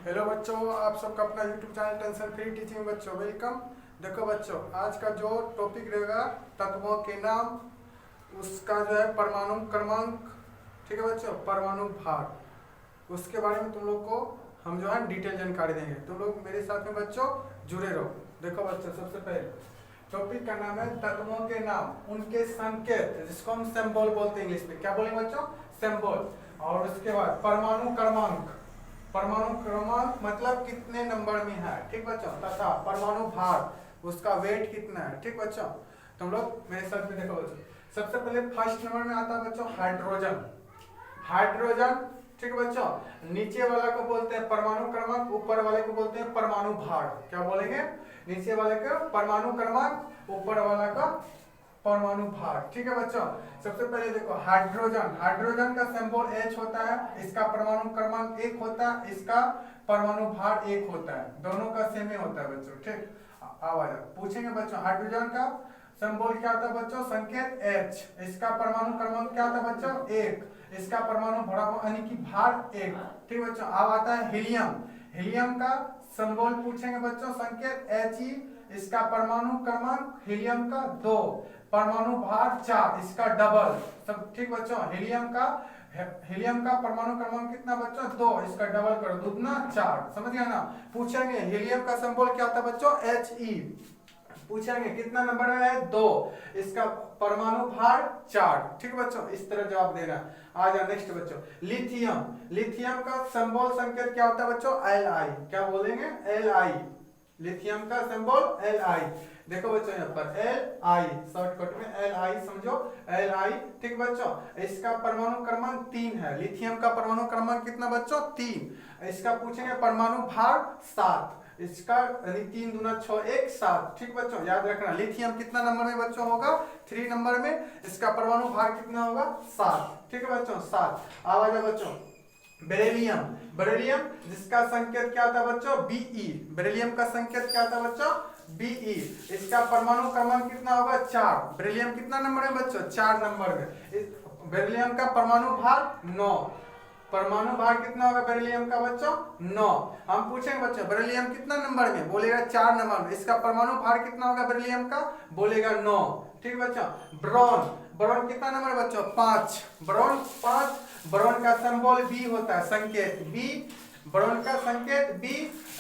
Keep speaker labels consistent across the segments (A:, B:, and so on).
A: Hello बच्चों, आप सबका अपना YouTube channel tension free teaching बच्चों वेलकम। देखो बच्चों, आज का जो टॉपिक रहेगा तत्वों के नाम, उसका जो है परमाणु क्रमांक, ठीक है बच्चों, परमाणु भार, उसके बारे में तुम लोग को हम जो है डिटेल जानकारी देंगे। तुम लोग मेरे साथ में बच्चों जुड़े रहो। देखो बच्चों, सबसे पहले टॉपिक का नाम है तत्वों के नाम, उनके संकेत, जिसको हम सिंबल बोलते हैं इंग्लिश में। क्या बोलेंगे बच्चों? सिंबल। और उसके बाद परमाणु क्रमांक, परमाणु क्रमांक मतलब कितने नंबर में है, ठीक बच्चों। तथा परमाणु भार, उसका वेट कितना है, ठीक बच्चों। तुम लोग मेरे साथ में देखो बच्चों। सबसे पहले फर्स्ट नंबर में आता है बच्चों हाइड्रोजन। हाइड्रोजन, ठीक है बच्चों। नीचे वाला को बोलते हैं परमाणु क्रमांक, ऊपर वाले को बोलते हैं परमाणु भार। क्या बोलेंगे? नीचे वाले का परमाणु क्रमांक, ऊपर वाला का परमाणु भार, ठीक है बच्चों। सबसे पहले देखो हाइड्रोजन, हाइड्रोजन का सिंबल H होता है, इसका परमाणु क्रमांक 1 होता है, इसका परमाणु भार 1 होता है, दोनों का सेम ही होता है बच्चों, ठीक। आवाज पूछेंगे बच्चों, हाइड्रोजन का सिंबल क्या होता है बच्चों? संकेत H, इसका परमाणु क्रमांक क्या होता है बच्चों? 1, इसका परमाणु भार यानी कि भार 1, ठीक बच्चों। अब आता है हीलियम, हीलियम का सिंबल पूछेंगे बच्चों, संकेत He, इसका परमाणु क्रमांक हीलियम का 2, परमाणु भार 4, इसका डबल, सब ठीक बच्चों। हीलियम का परमाणु क्रमांक कितना बच्चों? 2, इसका डबल करो, दुगना 4, समझ गया ना। पूछेंगे हीलियम का सिंबल क्या होता है बच्चों? He, पूछेंगे कितना नंबर में है? 2, इसका परमाणु भार 4, ठीक बच्चों। इस तरह जवाब देना। आ जा नेक्स्ट बच्चों, लिथियम, लिथियम का सिंबल संकेत क्या होता है बच्चों? Li, क्या बोलेंगे? Li, लिथियम का सिंबल Li। देखो बच्चों यहाँ पर Li, शॉर्टकट में Li समझो, Li, ठीक बच्चों। इसका परमाणु क्रमांक 3 है। लिथियम का परमाणु क्रमांक कितना बच्चों? 3। इसका पूछेंगे परमाणु भार 7, इसका 3 दूना 6, 1 7, ठीक बच्चों। याद रखना लिथियम कितना नंबर में बच्चों होगा? 3 नंबर में। इसका परमाणु भार कितना होगा? 7, ठीक है बच्चों, 7। आवाज है बच्चों बेरिलियम, बेरिलियम जिसका संकेत क्या होता है बच्चों? Be, बेरिलियम का संकेत क्या होता है बच्चों? Be, इसका परमाणु क्रमांक कितना होगा? 4। बेरिलियम कितना नंबर में बच्चों? 4 नंबर में। बेरिलियम का परमाणु भार 9, परमाणु भार कितना होगा बेरिलियम का बच्चों? 9। हम पूछेंगे बच्चों बेरिलियम कितना नंबर में, बोलेगा 4 नंबर में। इसका परमाणु भार कितना होगा बेरिलियम का? बोलेगा 9, ठीक बच्चों। ब्रोन, ब्रोन कितना नंबर बच्चों? 5, ब्रोन 5। ब्रोन का सिंबल B होता है, संकेत B, ब्रोन का संकेत B,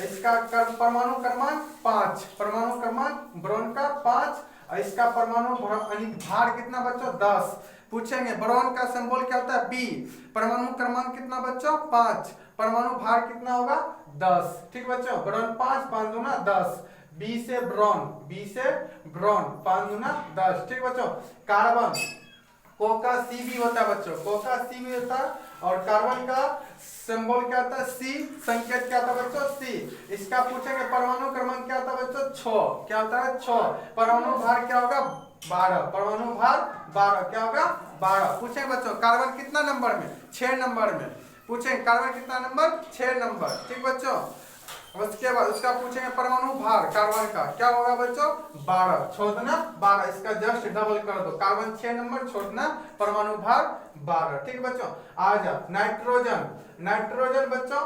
A: इसका परमाणु क्रमांक 5, परमाणु क्रमांक ब्रोन का 5, इसका परमाणु भार कितना बच्चों? 10। पूछेंगे ब्रोन का सिंबल क्या होता है? B, परमाणु क्रमांक कितना बच्चों? 5, परमाणु भार कितना होगा? 10, ठीक बच्चों। ब्रोन 5, 5 दूना 10, B से ब्रोन, B से ब्रोन, 5 दूना 10, ठीक बच्चों। कार्बन, कोका Cb होता है बच्चों, कोका Cb होता है। और कार्बन का सिंबल क्या होता है? C, संकेत क्या होता है बच्चों? C। इसका पूछेंगे परमाणु क्रमांक क्या होता है बच्चों? 6, क्या होता है? 6। परमाणु भार क्या होगा? 12, परमाणु भार 12, क्या होगा? 12। पूछेंगे बच्चों कार्बन कितना नंबर में? 6 नंबर में। पूछेंगे कार्बन कितना नंबर? 6 नंबर, ठीक बच्चों। उसके बाद उसका पूछेंगे परमाणु भार कार्बन का क्या होगा बच्चों? 12, छोड़ना 12, इसका जस्ट डबल कर दो। कार्बन 6 नंबर, छोड़ना परमाणु भार 12, ठीक बच्चों। आ जा नाइट्रोजन, नाइट्रोजन बच्चों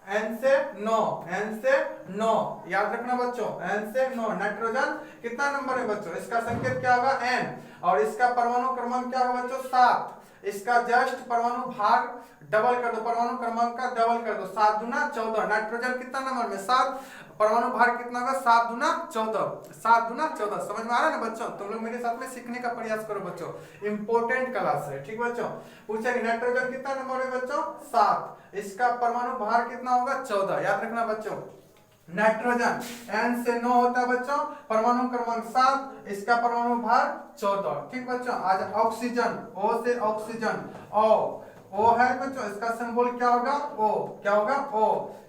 A: N से 9, N से 9, याद रखना बच्चों, N से 9। नाइट्रोजन कितना नंबर है बच्चों? इसका संकेत क्या होगा? N, और इसका परमाणु क्रमांक क्या होगा बच्चों? 7। इसका जस्ट परमाणु भार डबल कर दो, परमाणु क्रमांक का डबल कर दो, 7 दूना 14। नाइट्रोजन कितना नंबर में? 7, परमाणु भार कितना होगा? 7 दूना 14, 7 दूना 14। समझ में आ रहा है ना बच्चों? तुम लोग मेरे साथ में सीखने का प्रयास करो बच्चों, इंपॉर्टेंट क्लास है, ठीक बच्चों। पूछेंगे नाइट्रोजन कितना नंबर में बच्चों? 7, इसका परमाणु भार कितना होगा? 14, याद रखना बच्चों। नाइट्रोजन N से 9 होता है बच्चों, परमाणु क्रमांक 7, इसका परमाणु भार 14, ठीक बच्चों। आज ऑक्सीजन, O से ऑक्सीजन, O है बच्चों, इसका सिंबल क्या होगा? O, क्या होगा? O,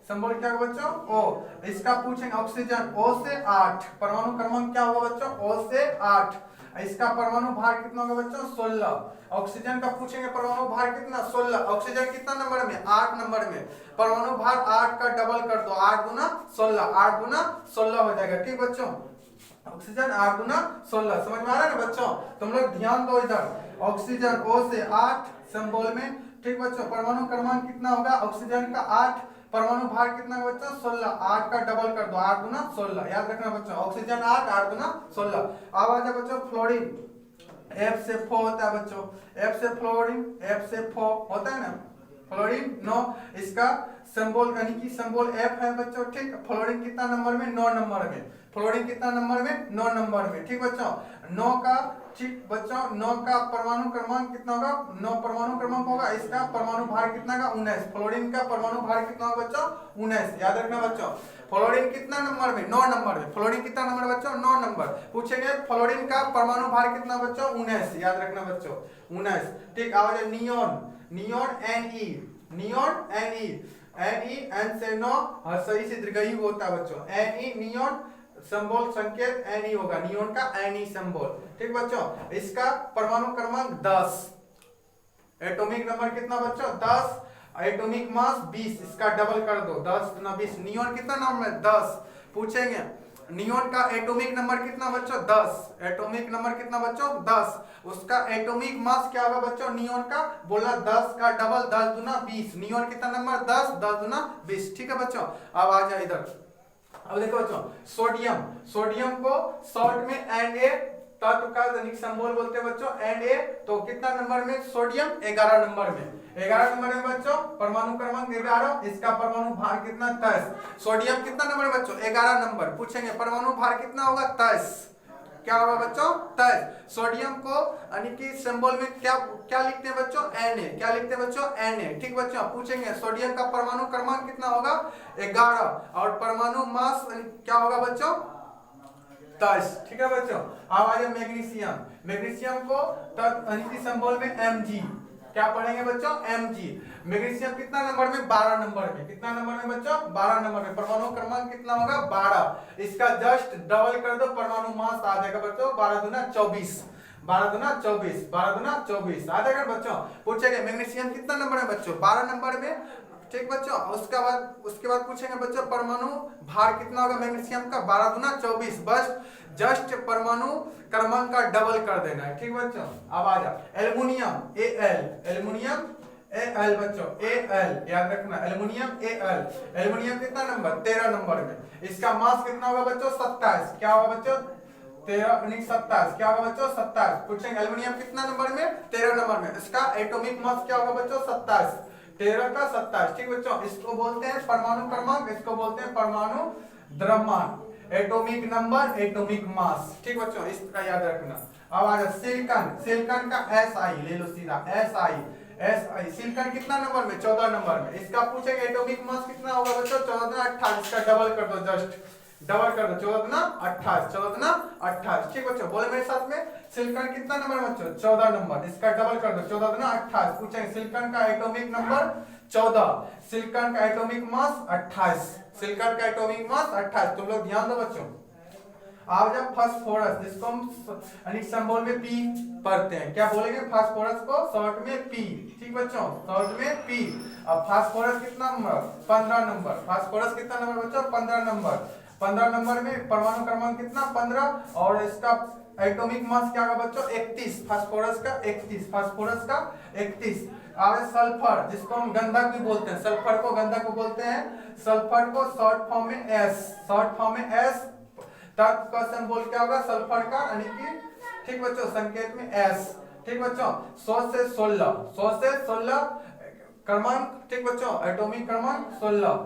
A: सिंबल क्या होगा बच्चों? O। इसका पूछेंगे ऑक्सीजन O से 8, परमाणु क्रमांक क्या होगा बच्चों? O से 8, इसका परमाणु भार कितना होगा बच्चों? 16। ऑक्सीजन का पूछेंगे परमाणु भार कितना? 16। ऑक्सीजन कितना नंबर में? 8 नंबर में। परमाणु भार 8 का डबल कर दो, 8 दूना 16, 8 दूना 16 हो जाएगा, ठीक बच्चों। ऑक्सीजन 8 दूना 16, समझ में आ रहा है ना बच्चों? तुम लोग ध्यान दो इधर, ऑक्सीजन O से 8 सिंबल में, ठीक बच्चों। परमाणु क्रमांक कितना होगा ऑक्सीजन का? 8, परमाणु भार कितना है बच्चों 16, 8 का डबल कर दो, 8 दूना 16, याद रखना बच्चों। ऑक्सीजन 8, 8 दूना 16। अब आ जाए बच्चों फ्लोरीन, F से फो होता है बच्चों, F से फ्लोरीन, F से फो होता है ना फ्लोरीन 9, इसका सिंबल यानी कि सिंबल F है बच्चों, ठीक। फ्लोरीन कितना नंबर में 9 नंबर में, फ्लोरीन कितना नंबर में 9 नंबर में, ठीक बच्चों। 9 का, ठीक बच्चों, 9 का परमाणु क्रमांक कितना होगा 9 परमाणु क्रमांक होगा, इसका परमाणु भार कितना का 19, फ्लोरीन का परमाणु भार कितना होगा बच्चों 19, याद रखना बच्चों। फ्लोरीन कितना नंबर में 9 नंबर में, फ्लोरीन कितना नंबर बच्चों 9 नंबर। पूछेंगे फ्लोरीन का परमाणु भार कितना बच्चों 19, याद रखना बच्चों 19, ठीक। आवाज neon, neon Ne, neon Ne N से 9 और सही से दीर्घयु होता है बच्चों, Ne नियोन सिंबल संकेत Ne होगा, नियोन का Ne सिंबल, ठीक बच्चों। इसका परमाणु क्रमांक 10, एटॉमिक नंबर कितना बच्चों 10, एटॉमिक मास 20, इसका डबल कर दो 10 गुना 20। नियोन कितना नंबर है 10। पूछेंगे नियोन का एटॉमिक नंबर कितना बच्चों 10, एटॉमिक नंबर कितना बच्चों 10, उसका एटॉमिक मास क्या होगा बच्चों नियोन का, बोला 10 का डबल 10 गुना 20, नियोन कितना नंबर 10, 10 गुना 20, ठीक है बच्चों। अब आ जाए इधर, अब देखो बच्चों सोडियम, सोडियम को शॉर्ट में Na तत्व का सिंबल बोलते हैं बच्चों Na, तो कितना नंबर में सोडियम 11 नंबर में, 11 नंबर में बच्चों परमाणु क्रमांक 11, इसका परमाणु भार कितना 23। सोडियम कितना नंबर है बच्चों 11 नंबर। पूछेंगे परमाणु भार कितना होगा 23, क्या होगा बच्चों 23। सोडियम को यानी कि सिंबल में क्या क्या लिखते हैं बच्चों Na, क्या लिखते हैं बच्चों Na, ठीक बच्चों। पूछेंगे सोडियम का परमाणु क्रमांक कितना होगा 11 और परमाणु मास क्या होगा बच्चों 23, ठीक है बच्चों। अब आ जाए मैग्नीशियम, मैग्नीशियम को तत्व सिंबल में Mg, क्या पढ़ेंगे बच्चों Mg। मैग्नीशियम कितना नंबर में 12 नंबर में, कितना नंबर में बच्चों 12 नंबर में, परमाणु क्रमांक कितना होगा 12, इसका जस्ट डबल कर दो परमाणु मास आ जाएगा बच्चों 12 दूना 24, 12 दूना 24, 12 दूना 24 आ जाएगा बच्चों। पूछेंगे मैग्नीशियम कितना नंबर है बच्चों 12 नंबर में, ठीक बच्चों। उसके बाद पूछेंगे बच्चों परमाणु भार कितना होगा मैग्नीशियम का 12 दूना 24, बस जस्ट परमाणु क्रमांक का डबल कर देना है, ठीक बच्चों। अब आ जा एल्युमिनियम Al, एल्युमिनियम Al बच्चों Al, याद रखना एल्युमिनियम Al, एल्युमिनियम कितना नंबर 13 नंबर में, इसका मास कितना होगा बच्चों 27, क्या होगा बच्चों 13 नहीं 27, क्या होगा बच्चों 27। पूछेंगे एल्युमिनियम कितना नंबर में 13 नंबर में, इसका एटॉमिक मास क्या होगा बच्चों 27, 13 का 27, ठीक बच्चों। इसको बोलते हैं परमाणु क्रमांक, इसको बोलते हैं परमाणु द्रव्यमान, एटॉमिक नंबर एटॉमिक मास, ठीक बच्चों, इस तरह याद रखना। अब आ जाए सिलिकॉन, सिलिकॉन का Si ले लो सीधा Si, सिलिकॉन कितना नंबर में 14 नंबर में, इसका पूछेंगे एटॉमिक मास कितना होगा बच्चों 14 28, इसका डबल कर दो, जस्ट डबल कर दो 14 28, 14 28, ठीक बच्चों। बोले मेरे साथ में सिलिकॉन कितना नंबर बच्चों 14 नंबर, इसका डबल कर दो 14 28। पूछेंगे सिलिकॉन का एटॉमिक नंबर 14, सिलिकॉन का एटॉमिक मास 28, सिलिकॉन का एटॉमिक मास 28, तुम लोग ध्यान दो बच्चों। आप जब फास्फोरस जिसको हम यानी सिंबल में P पढ़ते हैं, क्या बोलेंगे फास्फोरस को शॉर्ट में P, ठीक बच्चों शॉर्ट में P। अब फास्फोरस कितना नंबर 15 नंबर, फास्फोरस कितना नंबर बच्चों 15 नंबर, 15 नंबर में परमाणु क्रमांक कितना 15 और इसका एटॉमिक मास क्या होगा बच्चों 31, फास्फोरस का 31, फास्फोरस का 31। आगे सल्फर जिसको हम गंधक भी बोलते हैं, सल्फर को गंधक को बोलते हैं, सल्फर को शॉर्ट फॉर्म में S, शॉर्ट फॉर्म में S, तत्व का सिंबल क्या होगा सल्फर का यानी कि, ठीक बच्चों संकेत में S, ठीक बच्चों। 100 से 16, 100 से 16 क्रमांक, ठीक बच्चों एटॉमिक क्रमांक 16,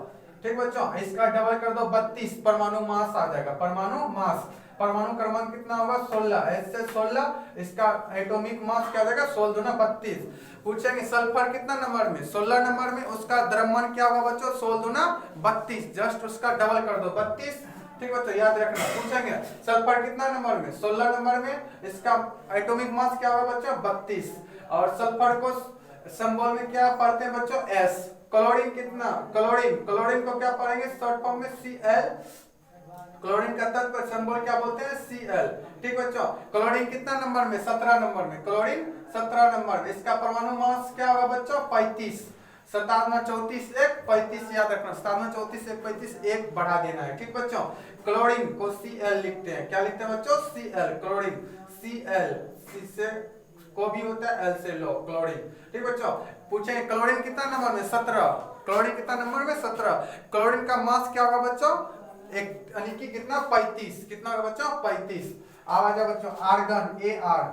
A: ठीक बच्चों। इसका डबल कर दो 32, परमाणु मास आ जाएगा, परमाणु मास, परमाणु क्रमांक कितना होगा 16, S से 16, इसका एटॉमिक मास क्या आ जाएगा 16 दूना 32। पूछेंगे सल्फर कितना नंबर में 16 नंबर में, उसका द्रव्यमान क्या होगा बच्चों 16 दूना 32, जस्ट उसका डबल कर दो 32, ठीक बच्चों याद रखना। पूछेंगे सल्फर कितना नंबर में 16 नंबर में, इसका एटॉमिक मास क्या होगा बच्चों 32 और सल्फर को सिंबल में क्या पढ़ते हैं बच्चों S। क्लोरीन कितना, क्लोरीन, क्लोरीन को क्या पढ़ेंगे शॉर्ट फॉर्म में Cl, क्लोरीन का तत्व सिंबल क्या बोलते हैं Cl, ठीक बच्चों। क्लोरीन कितना नंबर में 17 नंबर में, क्लोरीन 17 नंबर में, इसका परमाणु मास क्या होगा बच्चों 35, 57 34 1 35 याद रखना, 57 34 1 35 1 बढ़ा देना है, ठीक बच्चों। क्लोरीन को Cl लिखते हैं, क्या लिखते हैं बच्चों Cl, क्लोरीन Cl, C से को भी होता है एल से लो, क्लोरीन। ठीक बच्चों, पूछेंगे क्लोरीन कितना नंबर में, 17। क्लोरीन कितना नंबर में, 17। क्लोरीन का मास क्या होगा बच्चों, एक यानी कि कितना, 35। कितना होगा बच्चों, 35। आवाज है बच्चों, organ, A R,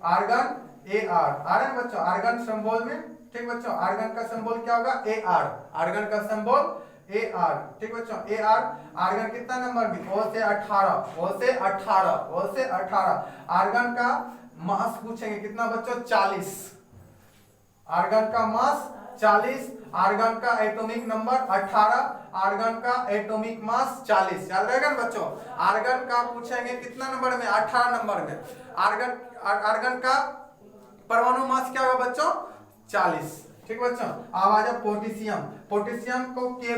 A: organ, A R, आ रहा है बच्चों आर्गन सिंबल में। ठीक बच्चों, आर्गन का सिंबल क्या होगा, ए आर, आर्गन का सिंबल ए आर। ठीक बच्चों, ए आर। आर्गन कितना नंबर में, ओ से 18, ओ से 18, ओ से 18। आर्गन का मास पूछेंगे कितना बच्चों, 40। आर्गन का मास 40, आर्गन का एटॉमिक नंबर 18, आर्गन का एटॉमिक मास 40। याद रहेगा ना बच्चों, आर्गन का पूछेंगे कितना नंबर में, 18 नंबर में। आर्गन का परमाणु मास क्या होगा बच्चों, 40। ठीक बच्चों, आवाज है पोटेशियम। पोटेशियम को के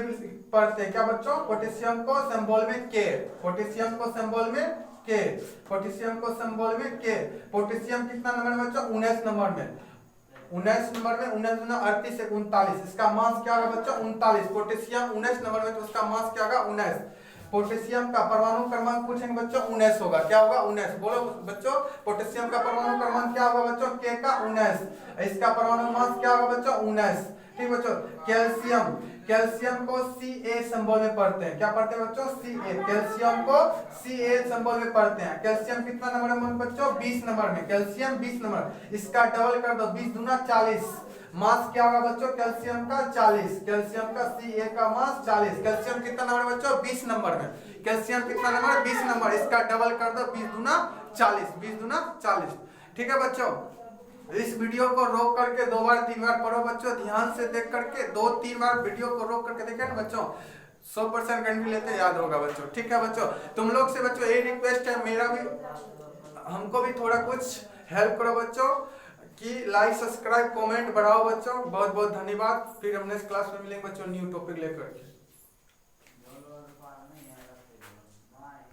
A: पढ़ते हैं क्या बच्चों, पोटेशियम को सिंबल में के, पोटेशियम को सिंबल में के, पोटेशियम को सिंबल में के। पोटेशियम कितना नंबर में बच्चों, 19 नंबर में, 19 नंबर में। 19 गुना 38 से 39, इसका मास क्या होगा बच्चों, 39। पोटेशियम 19 नंबर में, तो उसका मास क्या होगा, 19। पोटेशियम का परमाणु क्रमांक पूछेंगे बच्चों, 19 होगा। क्या होगा, 19। बोलो बच्चों, पोटेशियम का परमाणु क्रमांक क्या होगा बच्चों, के का 19। इसका परमाणु मास क्या होगा बच्चों, 19। ठीक बच्चों, कैल्शियम, कैल्शियम को Ca सिंबल में पढ़ते हैं। क्या पढ़ते हैं बच्चों, Ca। कैल्शियम को Ca सिंबल में पढ़ते हैं। कैल्शियम कितना नंबर में बच्चों, 20 नंबर में। कैल्शियम 20 नंबर, इसका डबल कर दो, 20 दूना 40। मास क्या होगा बच्चों, कैल्शियम का 40। कैल्शियम का Ca का मास 40। कैल्शियम कितना नंबर में बच्चों, 20 नंबर में। कैल्शियम कितना नंबर, 20 नंबर, इसका डबल कर दो, 20 दूना 40, 20 दूना 40। ठीक है बच्चों, इस वीडियो को रोक करके 2 बार 3 बार पढ़ो बच्चों, ध्यान से देख करके 2-3 बार वीडियो को रोक करके देखें ना बच्चों, 100% गारंटी लेते याद होगा बच्चों। ठीक है बच्चों, तुम लोग से बच्चों यही रिक्वेस्ट है, मेरा भी, हमको भी थोड़ा कुछ हेल्प करो बच्चों, कि लाइक सब्सक्राइब कमेंट बढ़ाओ बच्चों। बहुत बहुत धन्यवाद। फिर हम नेक्स्ट क्लास में मिलेंगे बच्चों न्यू टॉपिक लेकर के।